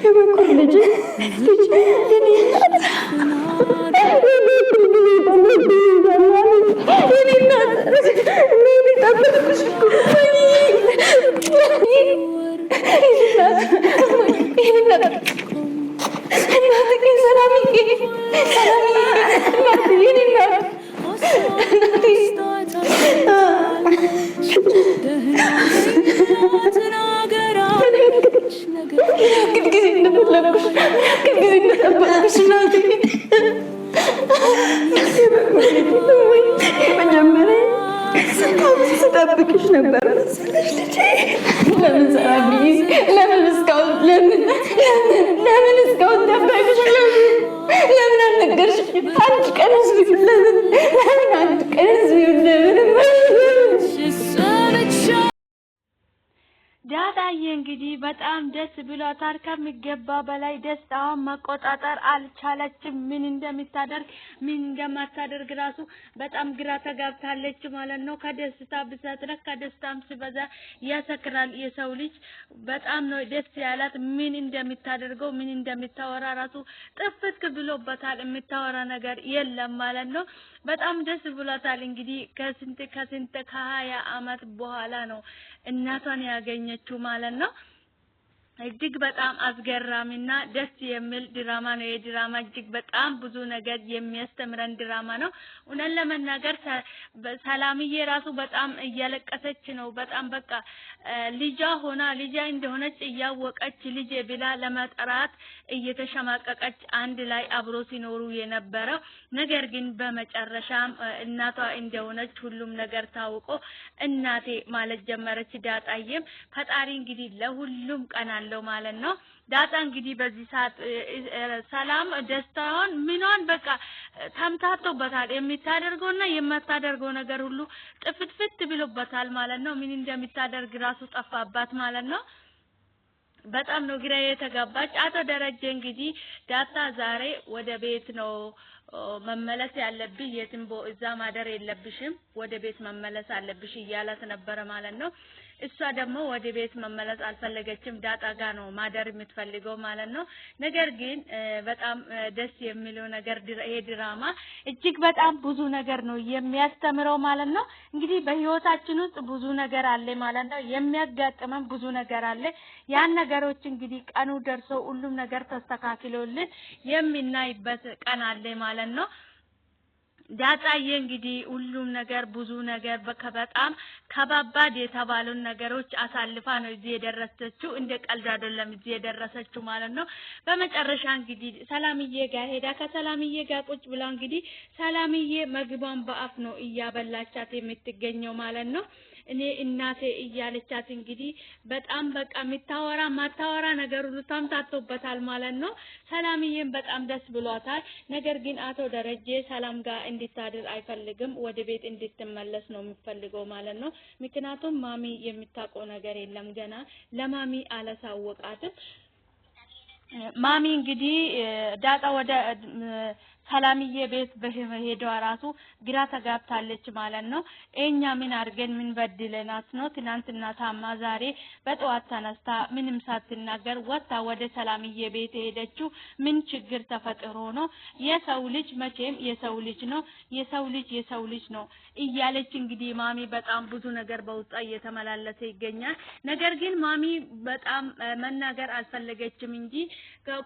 የበኩር ልጅ ስጠብቅሽ ነበር ለምን ሰራብኝ ለምን እስካሁን ደበቅሽ ለምን አልነገርሽኝ አንድ ቀን ዳጣዬ እንግዲህ በጣም ደስ ብሏታል። ከሚገባ በላይ ደስታዋን መቆጣጠር አልቻለችም። ምን እንደማታደርግ ራሱ በጣም ግራ ተጋብታለች ማለት ነው። ከደስታ ብዛት ከደስታም ሲበዛ ያሰክራል የሰው ልጅ። በጣም ነው ደስ ያላት። ምን እንደምታደርገው ምን እንደምታወራ ራሱ ጥፍት ብሎበታል። የምታወራ ነገር የለም ማለት ነው። በጣም ደስ ብሏታል። እንግዲህ ከስንት ከ20 አመት በኋላ ነው እናቷን ያገኘችው ማለት ነው። እጅግ በጣም አስገራሚና ደስ የሚል ድራማ ነው። የድራማ እጅግ በጣም ብዙ ነገር የሚያስተምረን ድራማ ነው። እውነት ለመናገር ሰላምዬ ራሱ በጣም እያለቀሰች ነው። በጣም በቃ ልጇ እንደሆነች እያወቀች ልጄ ብላ ለመጥራት እየተሸማቀቀች አንድ ላይ አብሮ ሲኖሩ የነበረው ነገር ግን በመጨረሻም እናቷ እንደሆነች ሁሉም ነገር ታውቆ እናቴ ማለት ጀመረች። ዳጣዬም ፈጣሪ እንግዲህ ለሁሉም ቀን አለው ማለት ነው። ዳጣ እንግዲህ በዚህ ሰዓት ሰላም ደስታዋን ምኗን በቃ ተምታቶበታል። የምታደርገውና የማታደርገው ነገር ሁሉ ጥፍትፍት ብሎበታል ማለት ነው። ምን እንደምታደርግ ራሱ ጠፋባት ማለት ነው። በጣም ነው ግራ የተጋባች። አቶ ደረጀ እንግዲህ ዳጣ ዛሬ ወደ ቤት ነው መመለስ ያለብሽ፣ የትም እዛ ማደር የለብሽም፣ ወደ ቤት መመለስ አለብሽ እያላት ነበረ ማለት ነው። እሷ ደግሞ ወደ ቤት መመለስ አልፈለገችም። ዳጣ ጋር ነው ማደር የምትፈልገው ማለት ነው። ነገር ግን በጣም ደስ የሚለው ነገር ይሄ ድራማ እጅግ በጣም ብዙ ነገር ነው የሚያስተምረው ማለት ነው። እንግዲህ በህይወታችን ውስጥ ብዙ ነገር አለ ማለት ነው። የሚያጋጥመን ብዙ ነገር አለ። ያን ነገሮች እንግዲህ ቀኑ ደርሶ ሁሉም ነገር ተስተካክሎልን የምናይበት ቀን አለ ማለት ነው። ዳጣዬ እንግዲህ ሁሉም ነገር ብዙ ነገር በጣም ከባባድ የተባሉን ነገሮች አሳልፋ ነው እዚህ የደረሰችው። እንደ ቀልድ አይደለም እዚህ የደረሰችው ማለት ነው። በመጨረሻ እንግዲህ ሰላምዬ ጋር ሄዳ ከሰላምዬ ጋር ቁጭ ብላ እንግዲህ ሰላምዬ ምግቧን በአፍ ነው እያበላቻት የምትገኘው ማለት ነው። እኔ እናቴ እያለቻት እንግዲህ በጣም በቃ የምታወራ ማታወራ ነገር ሁሉ ተምታቶበታል ማለት ነው። ሰላምዬም በጣም ደስ ብሏታል። ነገር ግን አቶ ደረጀ ሰላም ጋር እንድታድር አይፈልግም። ወደ ቤት እንድትመለስ ነው የሚፈልገው ማለት ነው። ምክንያቱም ማሚ የምታውቀው ነገር የለም፣ ገና ለማሚ አላሳወቃትም። ማሚ እንግዲህ ዳጣ ወደ ሰላምዬ ቤት በሄዷ ራሱ ግራ ተጋብታለች ማለት ነው። እኛ ምን አድርገን ምን በድለናት ነው ትናንትና ታማ ዛሬ በጠዋት ተነስታ ምንም ሳትናገር ወጣ ወደ ሰላምዬ ቤት ሄደችው? ምን ችግር ተፈጥሮ ነው? የሰው ልጅ መቼም የሰው ልጅ ነው፣ የሰው ልጅ ነው እያለች እንግዲህ ማሚ በጣም ብዙ ነገር በውጣ እየተመላለሰ ይገኛል። ነገር ግን ማሚ በጣም መናገር አልፈለገችም እንጂ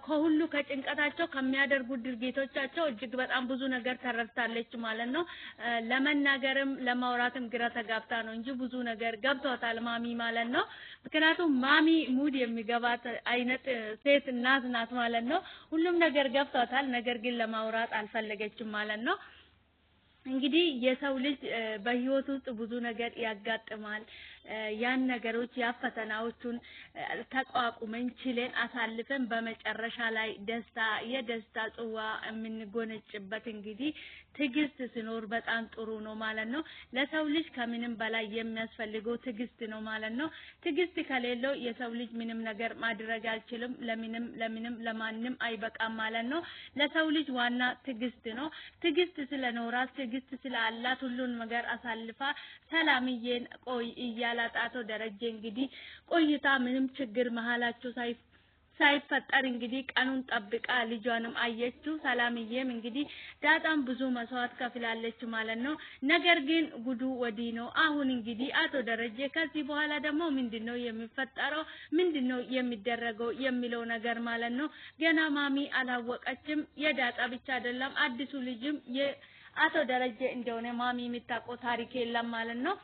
ከሁሉ ከጭንቀታቸው ከሚያደርጉ ድርጊቶቻቸው እጅግ በጣም ብዙ ነገር ተረድታለች ማለት ነው። ለመናገርም ለማውራትም ግራ ተጋብታ ነው እንጂ ብዙ ነገር ገብቷታል ማሚ ማለት ነው። ምክንያቱም ማሚ ሙድ የሚገባት አይነት ሴት እናት ናት ማለት ነው። ሁሉም ነገር ገብቷታል። ነገር ግን ለማውራት አልፈለገችም ማለት ነው። እንግዲህ የሰው ልጅ በህይወት ውስጥ ብዙ ነገር ያጋጥማል። ያን ነገሮች ያፈተናዎቹን ተቋቁመን ችለን አሳልፈን በመጨረሻ ላይ የደስታ ጽዋ የምንጎነጭበት እንግዲህ ትዕግስት ሲኖር በጣም ጥሩ ነው ማለት ነው። ለሰው ልጅ ከምንም በላይ የሚያስፈልገው ትዕግስት ነው ማለት ነው። ትዕግስት ከሌለው የሰው ልጅ ምንም ነገር ማድረግ አይችልም። ለምንም ለማንም አይበቃም ማለት ነው። ለሰው ልጅ ዋና ትዕግስት ነው። ትዕግስት ስለኖራት ትዕግስት ስላላት ሁሉን ነገር አሳልፋ ሰላምዬን ቆይ እያላት አቶ ደረጀ እንግዲህ ቆይታ ምንም ችግር መሃላቸው ሳይፈጠር እንግዲህ ቀኑን ጠብቃ ልጇንም አየችው። ሰላምዬም እንግዲህ ዳጣም ብዙ መስዋዕት ከፍላለች ማለት ነው። ነገር ግን ጉዱ ወዲህ ነው። አሁን እንግዲህ አቶ ደረጀ ከዚህ በኋላ ደግሞ ምንድነው የሚፈጠረው ምንድነው የሚደረገው የሚለው ነገር ማለት ነው ገና ማሚ አላወቀችም። የዳጣ ብቻ አይደለም አዲሱ ልጅም የአቶ ደረጀ እንደሆነ ማሚ የምታውቀው ታሪክ የለም ማለት ነው።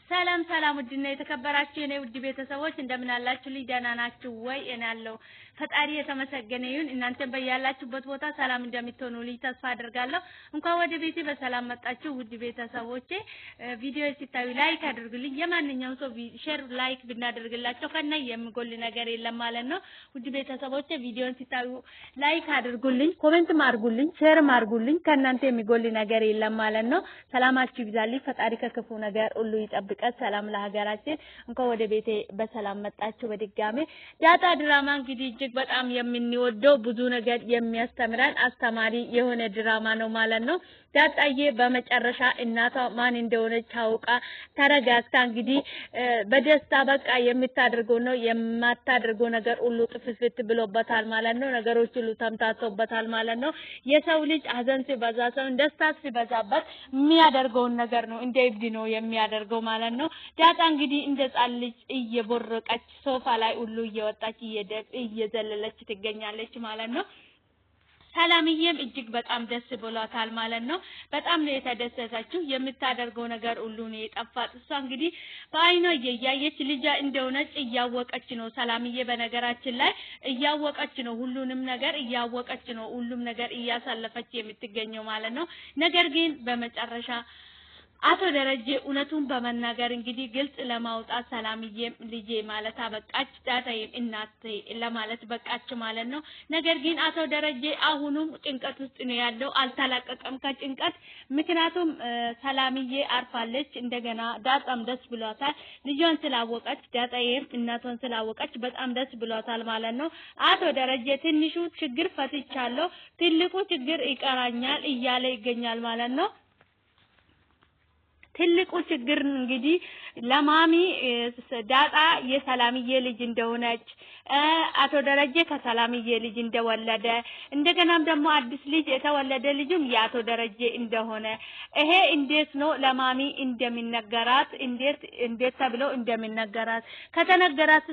ሰላም ሰላም ውድና የተከበራችሁ የኔ ውድ ቤተሰቦች እንደምን አላችሁ? ደህና ናችሁ ወይ? እኔ አለሁ ፈጣሪ የተመሰገነ ይሁን። እናንተም በያላችሁበት ቦታ ሰላም እንደምትሆኑልኝ ተስፋ አደርጋለሁ። እንኳን ወደ ቤቴ በሰላም መጣችሁ ውድ ቤተሰቦቼ። ቪዲዮ ሲታዩ ላይክ አድርጉልኝ። የማንኛውም ሰው ሼር ላይክ ብናደርግላቸው ከነ የሚጎል ነገር የለም ማለት ነው። ውድ ቤተሰቦቼ ቪዲዮን ሲታዩ ላይክ አድርጉልኝ፣ ኮሜንትም አድርጉልኝ፣ ሼርም አድርጉልኝ። ከእናንተ የሚጎል ነገር የለም ማለት ነው። ሰላማችሁ ይብዛልኝ። ፈጣሪ ከክፉ ነገር ሁሉ ይጠብቀን። ሰላም ለሀገራችን። እንኳን ወደ ቤቴ በሰላም መጣችሁ በድጋሜ። ዳጣ ድራማ እንግዲህ እጅግ በጣም የምንወደው ብዙ ነገር የሚያስተምረን አስተማሪ የሆነ ድራማ ነው ማለት ነው። ዳጣዬ በመጨረሻ እናቷ ማን እንደሆነች ታውቃ ተረጋግታ እንግዲህ በደስታ በቃ የምታደርገው ነው የማታደርገው ነገር ሁሉ ጥፍፍት ብሎበታል ማለት ነው። ነገሮች ሁሉ ተምታቶበታል ማለት ነው። የሰው ልጅ ሀዘን ሲበዛ ሰው ደስታ ሲበዛበት የሚያደርገውን ነገር ነው እንደ እብድ ነው የሚያደርገው ማለት ነው። ዳጣ እንግዲህ እንደ ጻል ልጅ እየቦረቀች ሶፋ ላይ ሁሉ እየወጣች እየዘለለች ትገኛለች ማለት ነው። ሰላምዬም እጅግ በጣም ደስ ብሏታል ማለት ነው። በጣም ነው የተደሰተችው። የምታደርገው ነገር ሁሉ ነው የጠፋት። እሷ እንግዲህ በአይኗ እያየች ልጅ እንደሆነች እያወቀች ነው። ሰላምዬ በነገራችን ላይ እያወቀች ነው፣ ሁሉንም ነገር እያወቀች ነው፣ ሁሉም ነገር እያሳለፈች የምትገኘው ማለት ነው። ነገር ግን በመጨረሻ አቶ ደረጀ እውነቱን በመናገር እንግዲህ ግልጽ ለማውጣት ሰላምዬ ልጄ ማለት አበቃች፣ ዳጣዬም እናቴ ለማለት በቃች ማለት ነው። ነገር ግን አቶ ደረጀ አሁንም ጭንቀት ውስጥ ነው ያለው፣ አልተላቀቀም ከጭንቀት። ምክንያቱም ሰላምዬ አርፋለች፣ እንደገና ዳጣም ደስ ብሏታል። ልጇን ስላወቀች ዳጣዬም እናቷን ስላወቀች በጣም ደስ ብሏታል ማለት ነው። አቶ ደረጀ ትንሹ ችግር ፈትቻለሁ፣ ትልቁ ችግር ይቀራኛል እያለ ይገኛል ማለት ነው። ትልቁ ችግር እንግዲህ ለማሚ ዳጣ የሰላምዬ ልጅ እንደሆነች አቶ ደረጀ ከሰላምዬ ልጅ እንደወለደ እንደገናም ደግሞ አዲስ ልጅ የተወለደ ልጅም የአቶ ደረጀ እንደሆነ ይሄ እንዴት ነው ለማሚ እንደሚነገራት እንዴት ተብሎ እንደሚነገራት ከተነገራት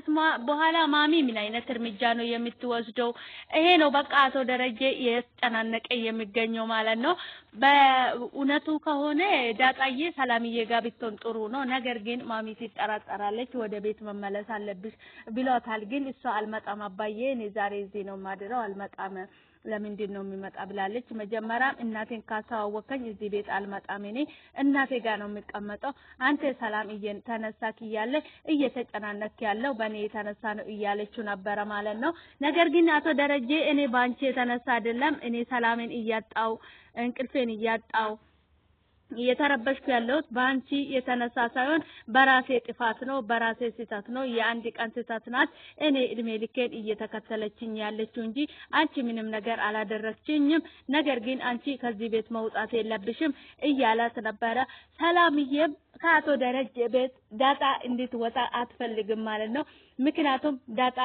በኋላ ማሚ ምን አይነት እርምጃ ነው የምትወስደው? ይሄ ነው በቃ አቶ ደረጀ ያስጨናነቀ የሚገኘው ማለት ነው። በእውነቱ ከሆነ ዳጣዬ ሰላምዬ ጋር ብትሆን ጥሩ ነው። ነገር ግን ማሚ ትጠራጠራለች። ወደ ቤት መመለስ አለብሽ ብሏታል። ግን እሷ አልመጣም አባዬ እኔ ዛሬ እዚህ ነው ማድረው አልመጣም ለምንድን ነው የሚመጣ ብላለች። መጀመሪያ እናቴን ካስተዋወቀኝ እዚህ ቤት አልመጣም እኔ እናቴ ጋር ነው የሚቀመጠው። አንተ ሰላም ተነሳክ እያለ እየተጨናነክ ያለው በእኔ የተነሳ ነው እያለችው ነበረ ማለት ነው። ነገር ግን አቶ ደረጀ እኔ ባንቺ የተነሳ አይደለም እኔ ሰላምን እያጣው እንቅልፌን እያጣው እየተረበሽኩ ያለሁት ባንቺ የተነሳ ሳይሆን በራሴ ጥፋት ነው፣ በራሴ ስህተት ነው። የአንድ ቀን ስህተት ናት እኔ እድሜ ልኬን እየተከተለችኝ ያለችው እንጂ አንቺ ምንም ነገር አላደረግችኝም። ነገር ግን አንቺ ከዚህ ቤት መውጣት የለብሽም እያላት ነበረ። ሰላምዬም ከአቶ ደረጀ ቤት ዳጣ እንድትወጣ አትፈልግም ማለት ነው። ምክንያቱም ዳጣ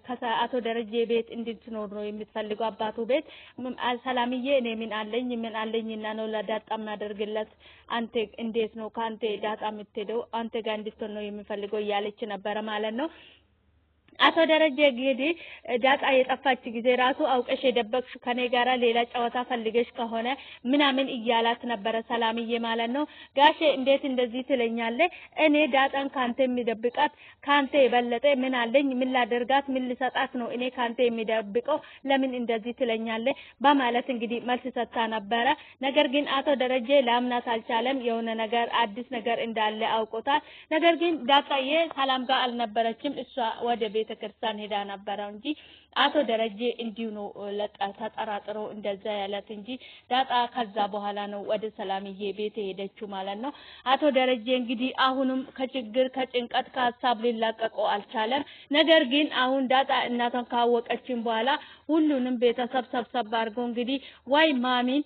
ከአቶ ደረጀ ቤት እንድትኖር ነው የምትፈልገው አባቱ ቤት። ሰላምዬ እኔ ምን አለኝና ነው ለዳጣ ማደርግለት አንተ እንዴት ነው ካንተ ዳጣ የምትሄደው አንተ ጋር እንድትሆን ነው የሚፈልገው እያለች ነበረ ማለት ነው። አቶ ደረጀ እንግዲህ ዳጣ የጠፋች ጊዜ ራሱ አውቀሽ የደበቅሽ ከኔ ጋራ ሌላ ጨዋታ ፈልገሽ ከሆነ ምናምን እያላት ነበረ ሰላምዬ ማለት ነው። ጋሼ እንዴት እንደዚህ ትለኛለህ? እኔ ዳጣን ካንተ የሚደብቃት ካንተ የበለጠ ምን አለኝ? ምን ላደርጋት? ምን ልሰጣት ነው እኔ ካንተ የሚደብቀው? ለምን እንደዚህ ትለኛለህ? በማለት እንግዲህ መልስ ሰጥታ ነበረ። ነገር ግን አቶ ደረጀ ላምናት አልቻለም። የሆነ ነገር አዲስ ነገር እንዳለ አውቆታል። ነገር ግን ዳጣዬ ሰላም ጋር አልነበረችም። እሷ ወደ ቤተ ክርስቲያን ሄዳ ነበረ እንጂ አቶ ደረጀ እንዲሁ ነው ተጠራጥሮ እንደዛ ያላት እንጂ ዳጣ ከዛ በኋላ ነው ወደ ሰላምዬ ቤት ሄደችው ማለት ነው። አቶ ደረጀ እንግዲህ አሁንም ከችግር ከጭንቀት ከሀሳብ ሊላቀቀው አልቻለም። ነገር ግን አሁን ዳጣ እናቷን ካወቀችን በኋላ ሁሉንም ቤተሰብ ሰብሰብ አድርገው እንግዲህ ወይ ማሚን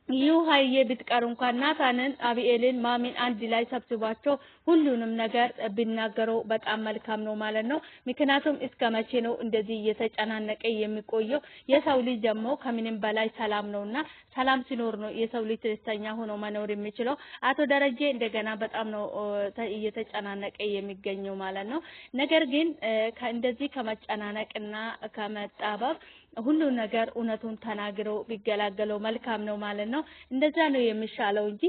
ይሁሃዬ ብትቀር እንኳን ናታንን አብኤልን ማሚን አንድ ላይ ሰብስቧቸው ሁሉንም ነገር ቢናገረው በጣም መልካም ነው ማለት ነው። ምክንያቱም እስከ መቼ ነው እንደዚህ እየተጨናነቀ የሚቆየው? የሰው ልጅ ደግሞ ከምንም በላይ ሰላም ነውና ሰላም ሲኖር ነው የሰው ልጅ ደስተኛ ሆኖ መኖር የሚችለው። አቶ ደረጀ እንደገና በጣም ነው እየተጨናነቀ የሚገኘው ማለት ነው። ነገር ግን እንደዚህ ከመጨናነቅና ከመጣበብ ሁሉ ነገር እውነቱን ተናግረው ቢገላገለው መልካም ነው ማለት ነው። እንደዛ ነው የሚሻለው እንጂ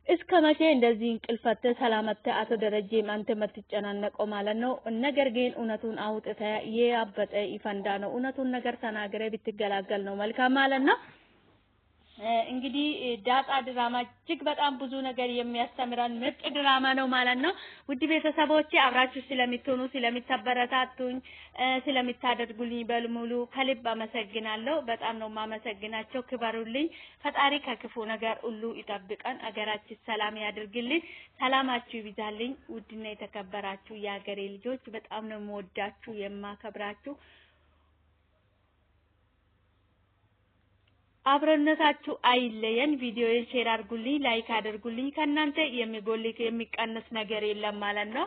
እስከ መቼ እንደዚህ እንቅልፈት ሰላመተ አቶ ደረጀ አንተ የምትጨናነቀው ማለት ነው። ነገር ግን እውነቱን አውጥተ ያበጠ ይፈንዳ ነው። እውነቱን ነገር ተናግረ ቢትገላገል ነው መልካም ማለት ነው። እንግዲህ ዳጣ ድራማ እጅግ በጣም ብዙ ነገር የሚያስተምረን ምርጥ ድራማ ነው ማለት ነው። ውድ ቤተሰቦቼ አብራችሁ ስለምትሆኑ ስለምታበረታቱኝ ስለምታደርጉልኝ በሙሉ ከልብ አመሰግናለሁ። በጣም ነው ማመሰግናቸው። ክበሩልኝ። ፈጣሪ ከክፉ ነገር ሁሉ ይጠብቀን። አገራችን ሰላም ያድርግልኝ። ሰላማችሁ ይብዛልኝ። ውድና የተከበራችሁ የሀገሬ ልጆች በጣም ነው የምወዳችሁ የማከብራችሁ። አብረነታችሁ አይለየን። ቪዲዮዬን ሼር አድርጉልኝ፣ ላይክ አድርጉልኝ። ከናንተ የሚጎልክ የሚቀንስ ነገር የለም ማለት ነው።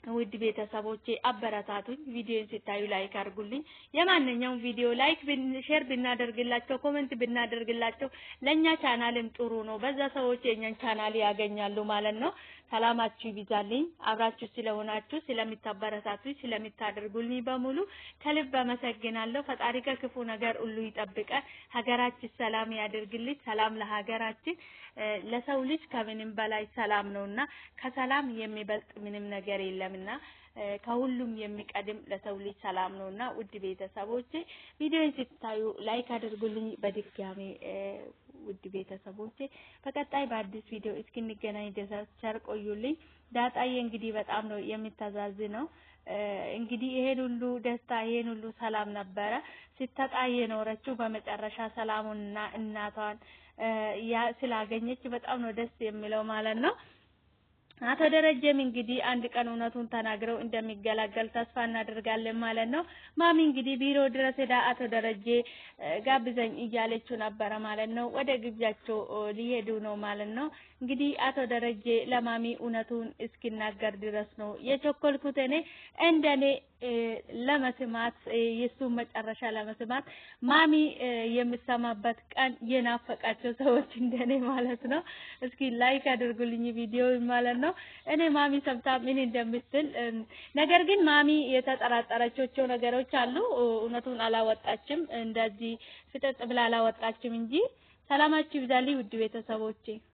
ውድ ቤተሰቦቼ አበረታቱኝ። ቪዲዮን ሲታዩ ላይክ አድርጉልኝ። የማንኛውም ቪዲዮ ላይክ ሼር ብናደርግላቸው ኮሜንት ብናደርግላቸው ለኛ ቻናልም ጥሩ ነው። በዛ ሰዎች የኛን ቻናል ያገኛሉ ማለት ነው። ሰላማችሁ ይብዛልኝ። አብራችሁ ስለሆናችሁ ስለምታበረታቱኝ ስለምታደርጉልኝ በሙሉ ከልብ አመሰግናለሁ። ፈጣሪ ከክፉ ነገር ሁሉ ይጠብቀን። ሀገራችን ሰላም ያድርግልኝ። ሰላም ለሀገራችን። ለሰው ልጅ ከምንም በላይ ሰላም ነውና ከሰላም የሚበልጥ ምንም ነገር የለምና ከሁሉም የሚቀድም ለሰው ልጅ ሰላም ነውና ውድ ቤተሰቦቼ ቪዲዮን ሲታዩ ላይክ አድርጉልኝ። በድጋሚ ውድ ቤተሰቦቼ በቀጣይ በአዲስ ቪዲዮ እስክንገናኝ ድረስ ቸር ቆዩልኝ። ዳጣዬ እንግዲህ በጣም ነው የምታዛዝነው። እንግዲህ ይሄን ሁሉ ደስታ ይሄን ሁሉ ሰላም ነበረ ስትጣይ የኖረችው በመጨረሻ ሰላሙንና እናቷን ስላገኘች በጣም ነው ደስ የሚለው ማለት ነው። አቶ ደረጀም እንግዲህ አንድ ቀን እውነቱን ተናግረው እንደሚገላገል ተስፋ እናደርጋለን ማለት ነው። ማሚ እንግዲህ ቢሮ ድረስ ሄዳ አቶ ደረጀ ጋብዘኝ እያለችው ነበረ ማለት ነው። ወደ ግብዣቸው ሊሄዱ ነው ማለት ነው። እንግዲህ አቶ ደረጀ ለማሚ እውነቱን እስኪናገር ድረስ ነው የቸኮልኩት እኔ እንደኔ ለመስማት የሱን መጨረሻ ለመስማት ማሚ የምሰማበት ቀን የናፈቃቸው ሰዎች እንደኔ ማለት ነው። እስኪ ላይክ አድርጉልኝ ቪዲዮ ማለት ነው። እኔ ማሚ ሰምታ ምን እንደምትል ነገር ግን ማሚ የተጠራጠረቻቸው ነገሮች አሉ። እውነቱን አላወጣችም። እንደዚህ ፍጥጥ ብላ አላወጣችም እንጂ ሰላማችሁ ይብዛልኝ ውድ ቤተሰቦቼ።